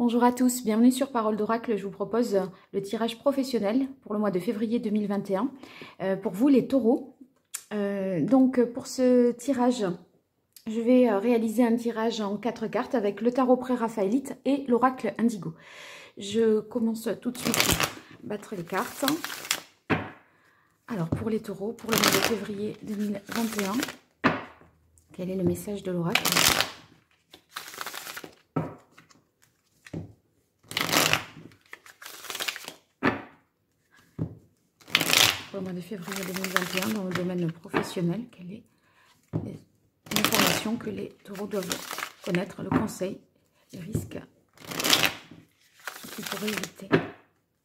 Bonjour à tous, bienvenue sur Parole d'Oracle. Je vous propose le tirage professionnel pour le mois de février 2021 pour vous les taureaux. Donc pour ce tirage, je vais réaliser un tirage en 4 cartes avec le tarot pré-raphaélite et l'oracle indigo. Je commence tout de suite à battre les cartes. Alors pour les taureaux, pour le mois de février 2021, quel est le message de l'oracle ? Pour le mois de février 2021, dans le domaine professionnel, quelle est l'information que les taureaux doivent connaître, le conseil, les risques qu'ils pourraient éviter.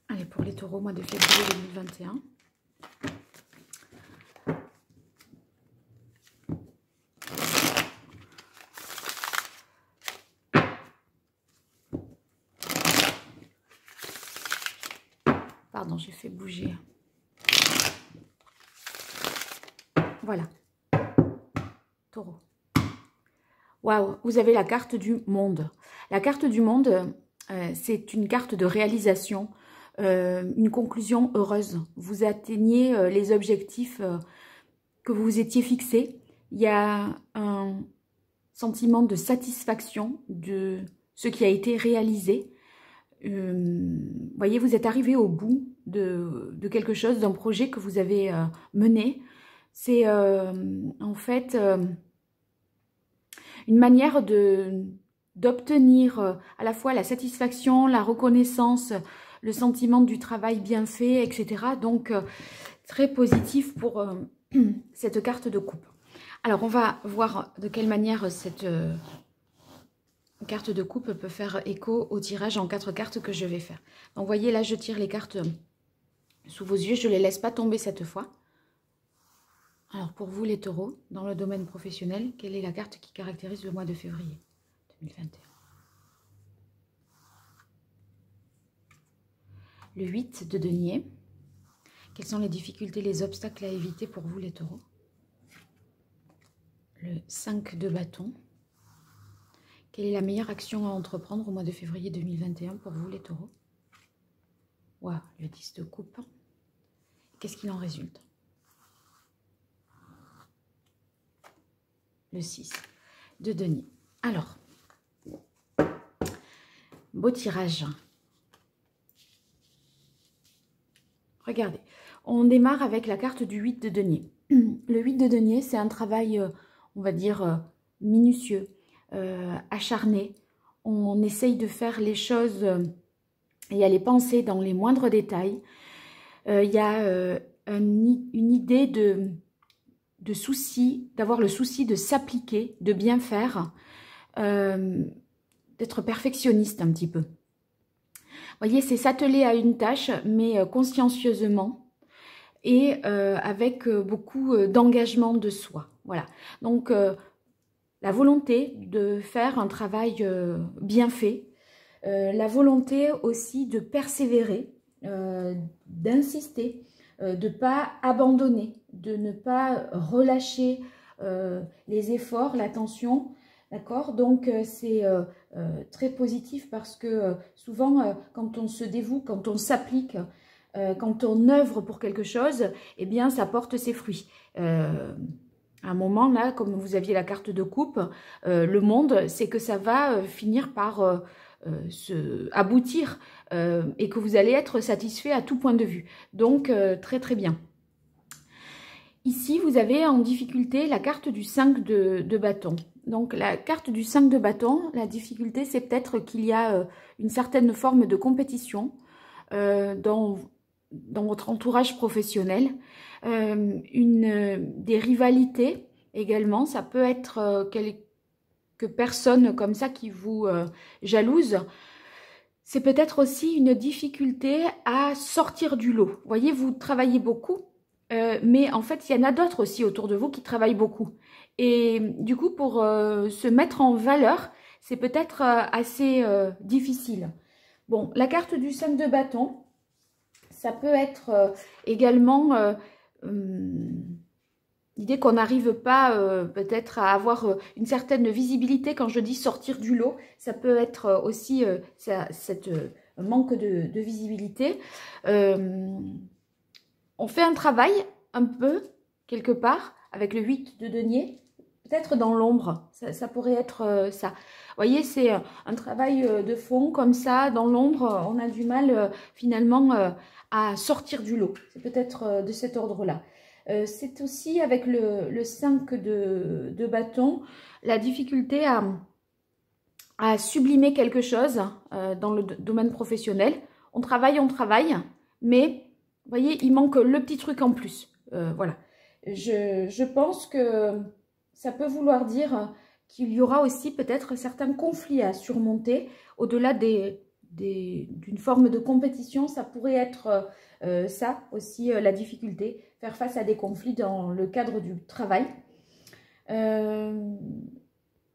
Allez, pour les taureaux, mois de février 2021. Pardon, j'ai fait bouger. Voilà. Taureau. Waouh, vous avez la carte du monde. La carte du monde, c'est une carte de réalisation, une conclusion heureuse. Vous atteignez les objectifs que vous vous étiez fixés. Il y a un sentiment de satisfaction de ce qui a été réalisé. Voyez, vous êtes arrivé au bout de quelque chose, d'un projet que vous avez mené. C'est en fait une manière d'obtenir à la fois la satisfaction, la reconnaissance, le sentiment du travail bien fait, etc. Donc, très positif pour cette carte de coupe. Alors, on va voir de quelle manière cette carte de coupe peut faire écho au tirage en 4 cartes que je vais faire. Donc, vous voyez, là, je tire les cartes sous vos yeux. Je ne les laisse pas tomber cette fois. Alors, pour vous, les taureaux, dans le domaine professionnel, quelle est la carte qui caractérise le mois de février 2021? Le 8 de denier. Quelles sont les difficultés, les obstacles à éviter pour vous, les taureaux? Le 5 de bâton. Quelle est la meilleure action à entreprendre au mois de février 2021 pour vous, les taureaux? Waouh, le 10 de coupe. Qu'est-ce qu'il en résulte? Le 6 de denier. Alors, beau tirage. Regardez, on démarre avec la carte du 8 de denier. Le 8 de denier, c'est un travail, on va dire, minutieux, acharné. On essaye de faire les choses et à les penser dans les moindres détails. Il y a une idée de souci, d'avoir le souci de s'appliquer, de bien faire, d'être perfectionniste un petit peu. Vous voyez, c'est s'atteler à une tâche, mais consciencieusement et avec beaucoup d'engagement de soi. Voilà. Donc, la volonté de faire un travail bien fait, la volonté aussi de persévérer, d'insister, de ne pas abandonner, de ne pas relâcher les efforts, l'attention, d'accord? Donc c'est très positif parce que souvent quand on se dévoue, quand on s'applique, quand on œuvre pour quelque chose, eh bien ça porte ses fruits. À un moment là, comme vous aviez la carte de coupe, le monde, c'est que ça va finir par aboutir et que vous allez être satisfait à tout point de vue. Donc, très très bien. Ici, vous avez en difficulté la carte du 5 de bâton. Donc, la carte du 5 de bâton, la difficulté, c'est peut-être qu'il y a une certaine forme de compétition dans votre entourage professionnel. Des rivalités également, ça peut être quelques personnes comme ça qui vous jalousent. C'est peut-être aussi une difficulté à sortir du lot. Vous voyez, vous travaillez beaucoup, mais en fait, il y en a d'autres aussi autour de vous qui travaillent beaucoup. Et du coup, pour se mettre en valeur, c'est peut-être assez difficile. Bon, la carte du 5 de bâton, ça peut être également l'idée qu'on n'arrive pas peut-être à avoir une certaine visibilité. Quand je dis sortir du lot, ça peut être aussi cette manque de visibilité. On fait un travail un peu, quelque part, avec le 8 de denier, peut-être dans l'ombre, ça pourrait être ça. Vous voyez, c'est un travail de fond, comme ça, dans l'ombre, on a du mal finalement à sortir du lot. C'est peut-être de cet ordre-là. C'est aussi avec le 5 de bâton, la difficulté à sublimer quelque chose dans le domaine professionnel. On travaille, mais vous voyez, il manque le petit truc en plus. Voilà. Je pense que ça peut vouloir dire qu'il y aura aussi peut-être certains conflits à surmonter. Au-delà d'une forme de compétition, ça pourrait être ça aussi, la difficulté, faire face à des conflits dans le cadre du travail.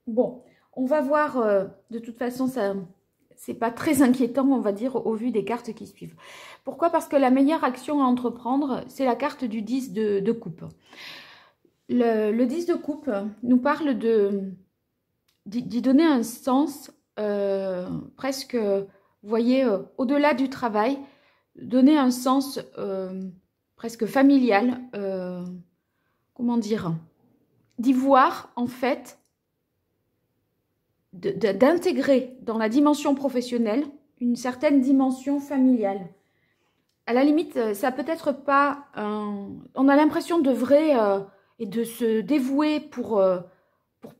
Bon, on va voir, de toute façon, ça... c'est pas très inquiétant, on va dire, au vu des cartes qui suivent. Pourquoi? Parce que la meilleure action à entreprendre, c'est la carte du 10 de coupe. Le 10 de coupe nous parle d'y donner un sens presque, vous voyez, au-delà du travail, donner un sens presque familial, comment dire, d'y voir en fait, d'intégrer dans la dimension professionnelle une certaine dimension familiale. À la limite, ça peut être pas on a l'impression d'œuvrer et de se dévouer pour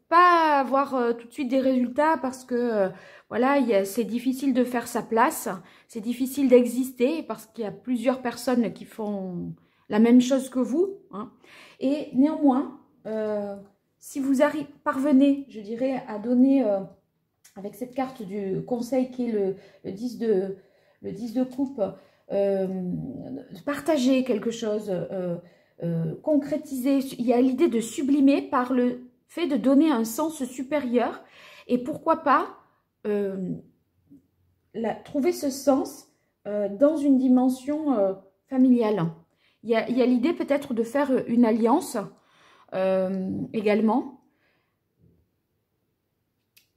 pas avoir tout de suite des résultats parce que voilà, c'est difficile de faire sa place, c'est difficile d'exister parce qu'il y a plusieurs personnes qui font la même chose que vous, hein. Et néanmoins, si vous parvenez, je dirais, à donner, avec cette carte du conseil qui est le 10 de coupe, partager quelque chose, concrétiser, il y a l'idée de sublimer par le fait de donner un sens supérieur. Et pourquoi pas trouver ce sens dans une dimension familiale. Il y a l'idée peut-être de faire une alliance également.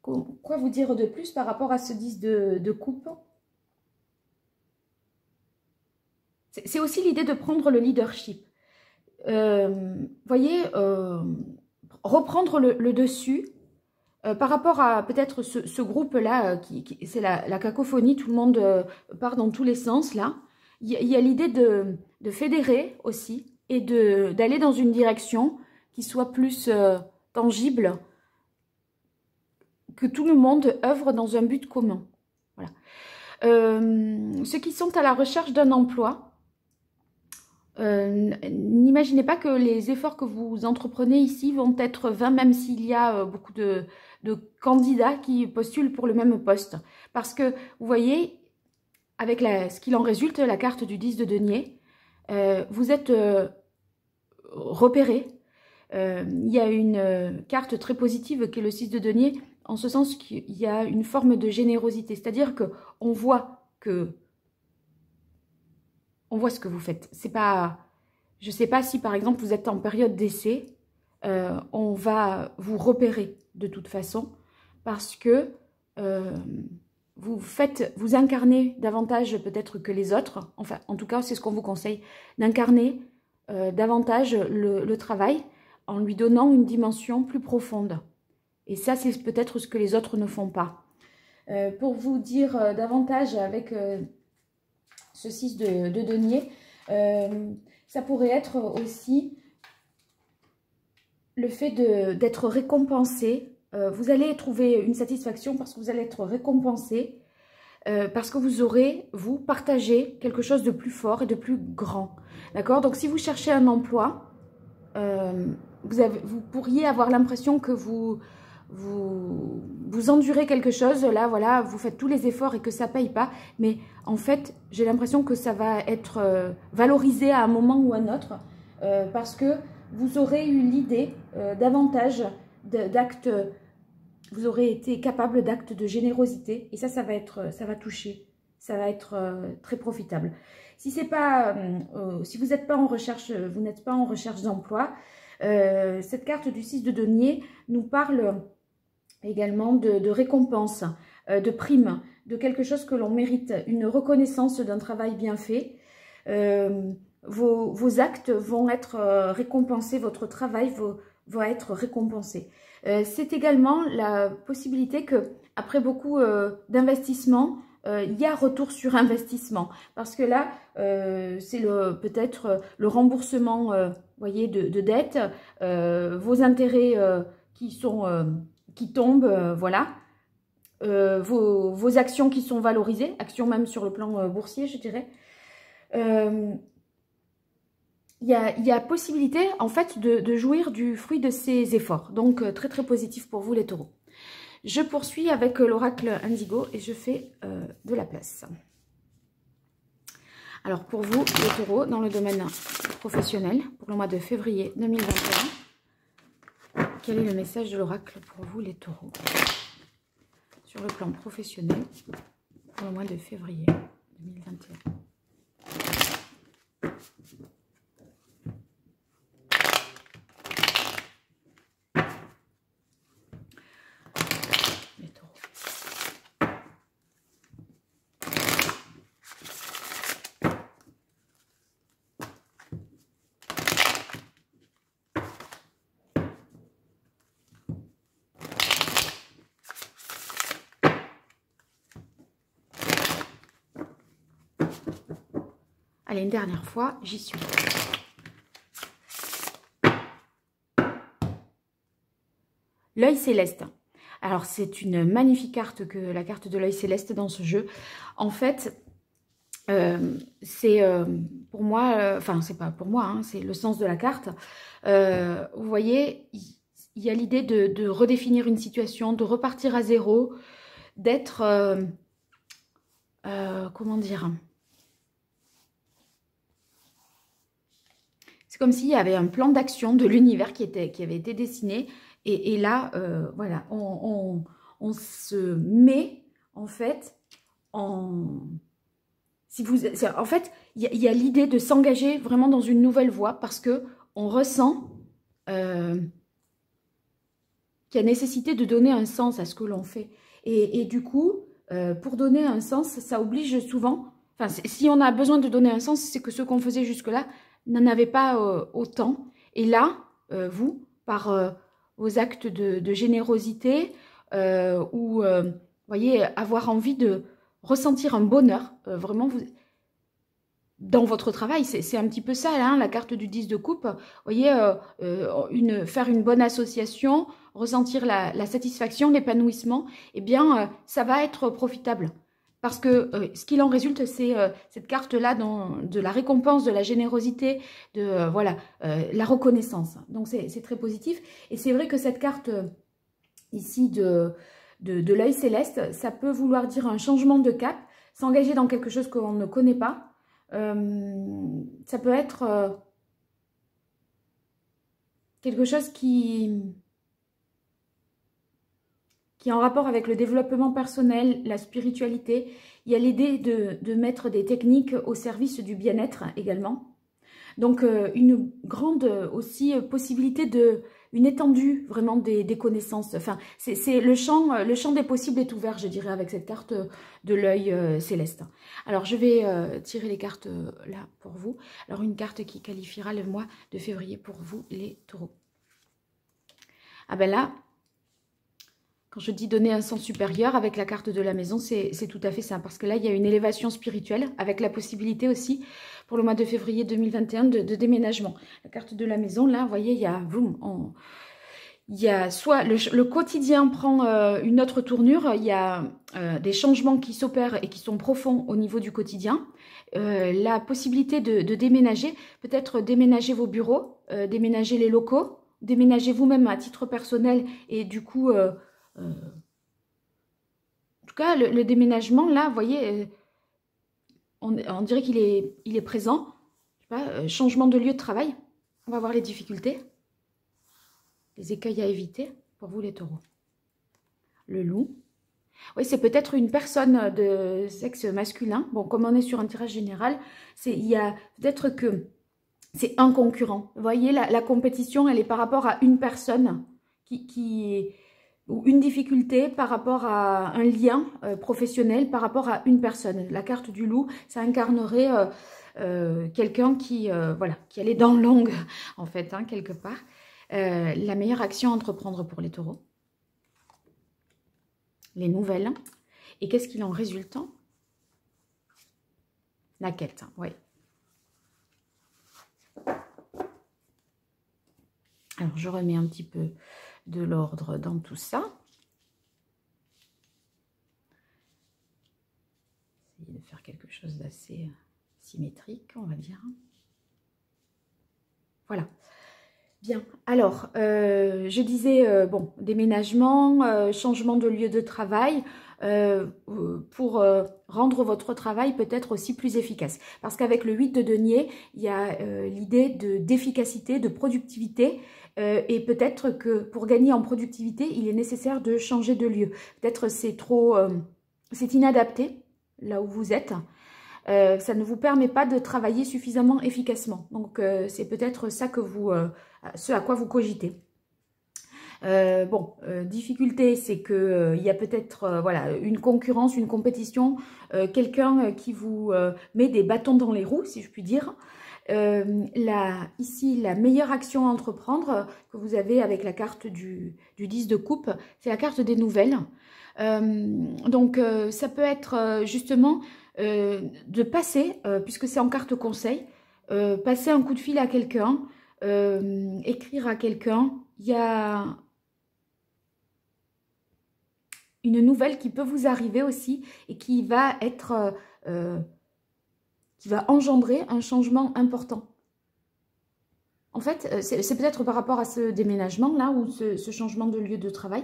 Quoi vous dire de plus par rapport à ce 10 de coupe? C'est aussi l'idée de prendre le leadership. Voyez, reprendre le dessus par rapport à peut-être ce groupe-là, c'est la cacophonie, tout le monde part dans tous les sens là. Il y a l'idée de fédérer aussi et d'aller dans une direction qui soit plus tangible, que tout le monde œuvre dans un but commun. Voilà. Ceux qui sont à la recherche d'un emploi, n'imaginez pas que les efforts que vous entreprenez ici vont être vains, même s'il y a beaucoup de candidats qui postulent pour le même poste. Parce que, vous voyez, avec ce qu'il en résulte, la carte du 10 de denier, vous êtes repéré. Il y a une carte très positive qui est le 6 de denier, en ce sens qu'il y a une forme de générosité. C'est-à-dire qu'on voit ce que vous faites. C'est pas, je ne sais pas si par exemple vous êtes en période d'essai, on va vous repérer de toute façon parce que vous incarnez davantage peut-être que les autres. Enfin, en tout cas, c'est ce qu'on vous conseille, d'incarner davantage le travail en lui donnant une dimension plus profonde. Et ça, c'est peut-être ce que les autres ne font pas. Pour vous dire davantage avec ce 6 de denier, ça pourrait être aussi le fait d'être récompensé. Vous allez trouver une satisfaction parce que vous allez être récompensé, parce que vous aurez, vous, partagé quelque chose de plus fort et de plus grand. D'accord? Donc, si vous cherchez un emploi, vous pourriez avoir l'impression que vous endurez quelque chose, là, voilà, vous faites tous les efforts et que ça ne paye pas. Mais en fait, j'ai l'impression que ça va être valorisé à un moment ou à un autre parce que vous aurez eu l'idée davantage d'actes, vous aurez été capable d'actes de générosité et ça va toucher, ça va être très profitable. Si c'est pas, si vous n'êtes pas en recherche, vous n'êtes pas en recherche d'emploi, Cette carte du 6 de denier nous parle également de récompense, de prime, de quelque chose que l'on mérite, une reconnaissance d'un travail bien fait. Vos actes vont être récompensés, votre travail va être récompensé. C'est également la possibilité que, après beaucoup d'investissement, il y a retour sur investissement. Parce que là, c'est peut-être le remboursement voyez, de dettes, vos intérêts qui tombent, voilà. Vos actions qui sont valorisées, actions même sur le plan boursier, je dirais. Il y a possibilité, en fait, de jouir du fruit de ces efforts. Donc, très, très positif pour vous, les taureaux. Je poursuis avec l'oracle Indigo et je fais de la place. Alors, pour vous, les taureaux, dans le domaine professionnel, pour le mois de février 2021, quel est le message de l'oracle pour vous, les taureaux? Sur le plan professionnel, pour le mois de février 2021. Allez, une dernière fois, j'y suis. L'œil céleste. Alors, c'est une magnifique carte, que la carte de l'œil céleste dans ce jeu. En fait, c'est pour moi, enfin, c'est pas pour moi, hein, c'est le sens de la carte. Vous voyez, il y a l'idée de redéfinir une situation, de repartir à zéro, d'être, comment dire... C'est comme s'il y avait un plan d'action de l'univers qui avait été dessiné. Et là, voilà, on se met, en fait, en fait, il y a l'idée de s'engager vraiment dans une nouvelle voie parce qu'on ressent qu'il y a nécessité de donner un sens à ce que l'on fait. Et du coup, pour donner un sens, ça oblige souvent... Enfin, si on a besoin de donner un sens, c'est que ce qu'on faisait jusque-là n'en avait pas autant. Et là, vous, par vos actes de générosité ou, voyez, avoir envie de ressentir un bonheur, vraiment, dans votre travail, c'est un petit peu ça, là, hein, la carte du 10 de coupe. Vous voyez, faire une bonne association, ressentir la satisfaction, l'épanouissement, eh bien, ça va être profitable. Parce que ce qu'il en résulte, c'est cette carte-là de la récompense, de la générosité, de voilà, la reconnaissance. Donc, c'est très positif. Et c'est vrai que cette carte ici de l'œil céleste, ça peut vouloir dire un changement de cap, s'engager dans quelque chose qu'on ne connaît pas. Ça peut être quelque chose qui est en rapport avec le développement personnel, la spiritualité. Il y a l'idée de mettre des techniques au service du bien-être également. Donc, une grande aussi possibilité une étendue vraiment des connaissances. Enfin, c'est le champ des possibles est ouvert, je dirais, avec cette carte de l'œil céleste. Alors, je vais tirer les cartes là pour vous. Alors, une carte qui qualifiera le mois de février pour vous, les taureaux. Ah ben là, quand je dis donner un sens supérieur avec la carte de la maison, c'est tout à fait ça. Parce que là, il y a une élévation spirituelle avec la possibilité aussi pour le mois de février 2021 de déménagement. La carte de la maison, là, vous voyez, il y a, soit le quotidien prend une autre tournure, il y a des changements qui s'opèrent et qui sont profonds au niveau du quotidien. La possibilité de déménager, peut-être déménager vos bureaux, déménager les locaux, déménager vous-même à titre personnel et du coup... en tout cas, le déménagement, là, vous voyez, on dirait qu'il est présent. Je sais pas, changement de lieu de travail. On va voir les difficultés. Les écueils à éviter pour vous, les taureaux. Le loup. Oui, c'est peut-être une personne de sexe masculin. Bon, comme on est sur un tirage général, il y a peut-être que c'est un concurrent. Vous voyez, la compétition, elle est par rapport à une personne ou une difficulté par rapport à un lien professionnel, par rapport à une personne. La carte du loup, ça incarnerait quelqu'un voilà, qui allait dans l'angle, en fait, hein, quelque part. La meilleure action à entreprendre pour les taureaux. Les nouvelles. Et qu'est-ce qu'il en résulte? La quête, oui. Alors, je remets un petit peu de l'ordre dans tout ça. Essayer de faire quelque chose d'assez symétrique, on va dire. Voilà. Bien. Alors, je disais, bon, déménagement, changement de lieu de travail, pour rendre votre travail peut-être aussi plus efficace. Parce qu'avec le 8 de denier, il y a l'idée d'efficacité, de productivité, et peut-être que pour gagner en productivité, il est nécessaire de changer de lieu. Peut-être c'est trop, c'est inadapté là où vous êtes. Ça ne vous permet pas de travailler suffisamment efficacement. Donc, c'est peut-être ça que ce à quoi vous cogitez. Difficulté, c'est que il y a peut-être voilà, une concurrence, une compétition, quelqu'un qui vous met des bâtons dans les roues, si je puis dire. Ici, la meilleure action à entreprendre que vous avez avec la carte du 10 de coupe, c'est la carte des nouvelles. Ça peut être justement de passer, puisque c'est en carte conseil, passer un coup de fil à quelqu'un, écrire à quelqu'un. Il y a une nouvelle qui peut vous arriver aussi et qui va être, qui va engendrer un changement important. En fait, c'est peut-être par rapport à ce déménagement-là ou ce changement de lieu de travail.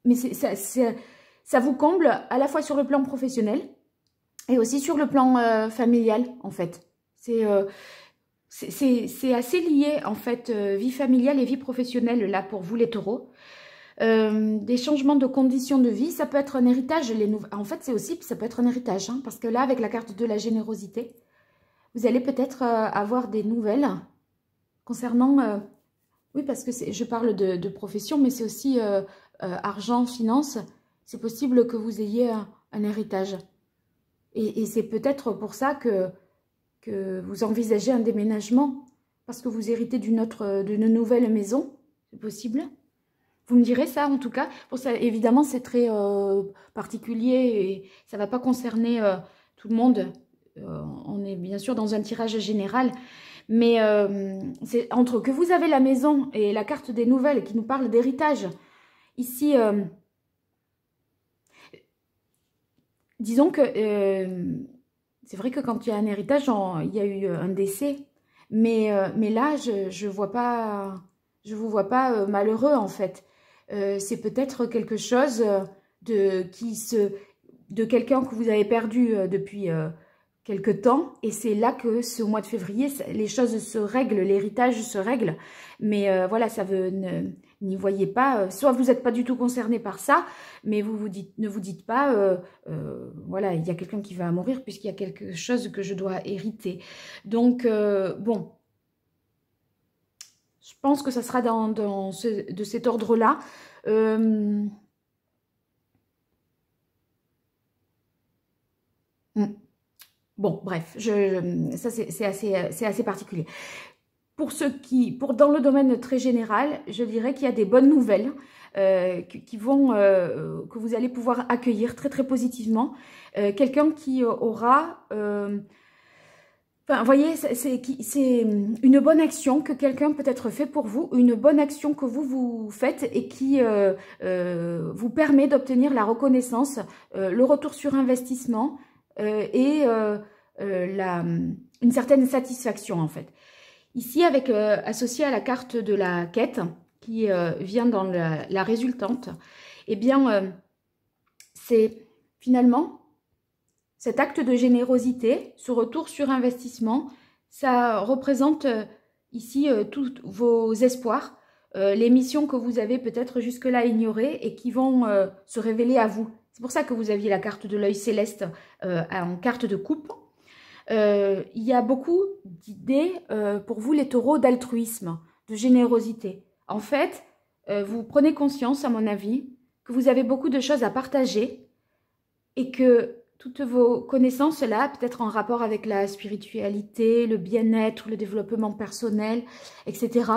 Mais ça vous comble à la fois sur le plan professionnel et aussi sur le plan familial, en fait. C'est assez lié, en fait, vie familiale et vie professionnelle, là, pour vous, les taureaux. Des changements de conditions de vie, ça peut être un héritage. En fait, ça peut être un héritage, hein, parce que là, avec la carte de la générosité, vous allez peut-être avoir des nouvelles concernant... oui, parce que je parle de profession, mais c'est aussi argent, finance. C'est possible que vous ayez un héritage. Et c'est peut-être pour ça que vous envisagez un déménagement, parce que vous héritez d'une nouvelle maison. C'est possible. Vous me direz ça, en tout cas. Pour ça, évidemment, c'est très particulier et ça ne va pas concerner tout le monde. On est bien sûr dans un tirage général. Mais c'est entre que vous avez la maison et la carte des nouvelles qui nous parle d'héritage. Ici, disons que c'est vrai que quand il y a un héritage, il y a eu un décès. Mais là, je vous vois pas malheureux, en fait. C'est peut-être quelque chose de quelqu'un que vous avez perdu depuis quelque temps. Et c'est là que, au mois de février, les choses se règlent, l'héritage se règle. Mais voilà, n'y voyez pas, soit vous n'êtes pas du tout concerné par ça, mais ne vous dites pas, voilà, il y a quelqu'un qui va mourir puisqu'il y a quelque chose que je dois hériter. Donc, bon, je pense que ça sera de cet ordre-là. Bon, bref, ça c'est assez particulier. Dans le domaine très général, je dirais qu'il y a des bonnes nouvelles que vous allez pouvoir accueillir très très positivement. Quelqu'un qui aura... Enfin, vous voyez, c'est une bonne action que quelqu'un peut-être fait pour vous, une bonne action que vous faites et qui vous permet d'obtenir la reconnaissance, le retour sur investissement et une certaine satisfaction, en fait. Ici, associé à la carte de la quête, qui vient dans la résultante, eh bien, c'est finalement... Cet acte de générosité, ce retour sur investissement, ça représente ici tous vos espoirs, les missions que vous avez peut-être jusque-là ignorées et qui vont se révéler à vous. C'est pour ça que vous aviez la carte de l'œil céleste en carte de coupe. Il y a beaucoup d'idées pour vous, les taureaux, d'altruisme, de générosité. En fait, vous prenez conscience, à mon avis, que vous avez beaucoup de choses à partager et que toutes vos connaissances là, peut-être en rapport avec la spiritualité, le bien-être, le développement personnel, etc.,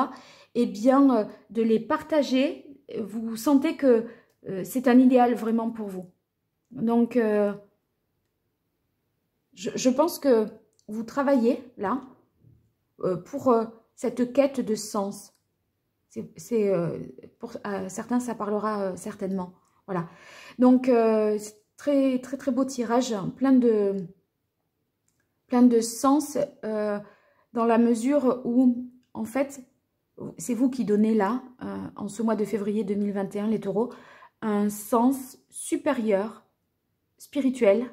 eh bien, de les partager, vous sentez que c'est un idéal vraiment pour vous. Donc, je pense que vous travaillez là pour cette quête de sens. Pour certains, ça parlera certainement. Voilà. Donc, très, très, très beau tirage, plein de sens dans la mesure où, en fait, c'est vous qui donnez là, en ce mois de février 2021, les taureaux, un sens supérieur, spirituel,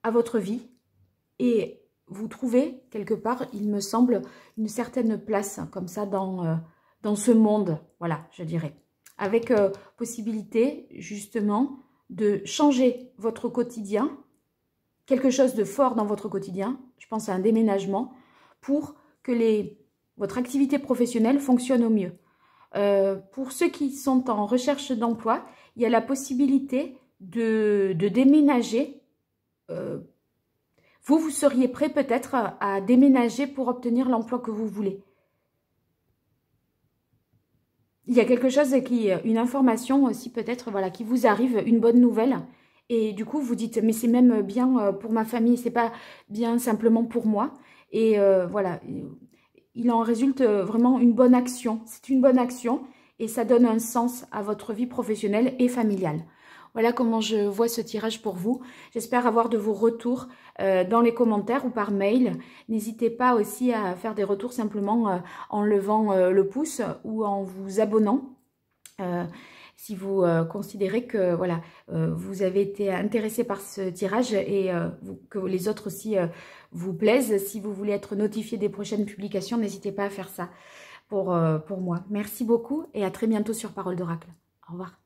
à votre vie. Et vous trouvez, quelque part, il me semble, une certaine place, comme ça, dans ce monde, voilà, je dirais. Avec possibilité, justement, de changer votre quotidien, quelque chose de fort dans votre quotidien, je pense à un déménagement, pour que votre activité professionnelle fonctionne au mieux. Pour ceux qui sont en recherche d'emploi, il y a la possibilité de déménager. Vous seriez prêt peut-être à déménager pour obtenir l'emploi que vous voulez. Il y a quelque chose une information aussi peut-être, voilà, qui vous arrive, une bonne nouvelle. Et du coup, vous dites, mais c'est même bien pour ma famille, c'est pas bien simplement pour moi. Et voilà, il en résulte vraiment une bonne action. C'est une bonne action et ça donne un sens à votre vie professionnelle et familiale. Voilà comment je vois ce tirage pour vous. J'espère avoir de vos retours dans les commentaires ou par mail. N'hésitez pas aussi à faire des retours simplement en levant le pouce ou en vous abonnant. Si vous considérez que voilà, vous avez été intéressé par ce tirage et que les autres aussi vous plaisent. Si vous voulez être notifié des prochaines publications, n'hésitez pas à faire ça pour moi. Merci beaucoup et à très bientôt sur Parole d'Oracle. Au revoir.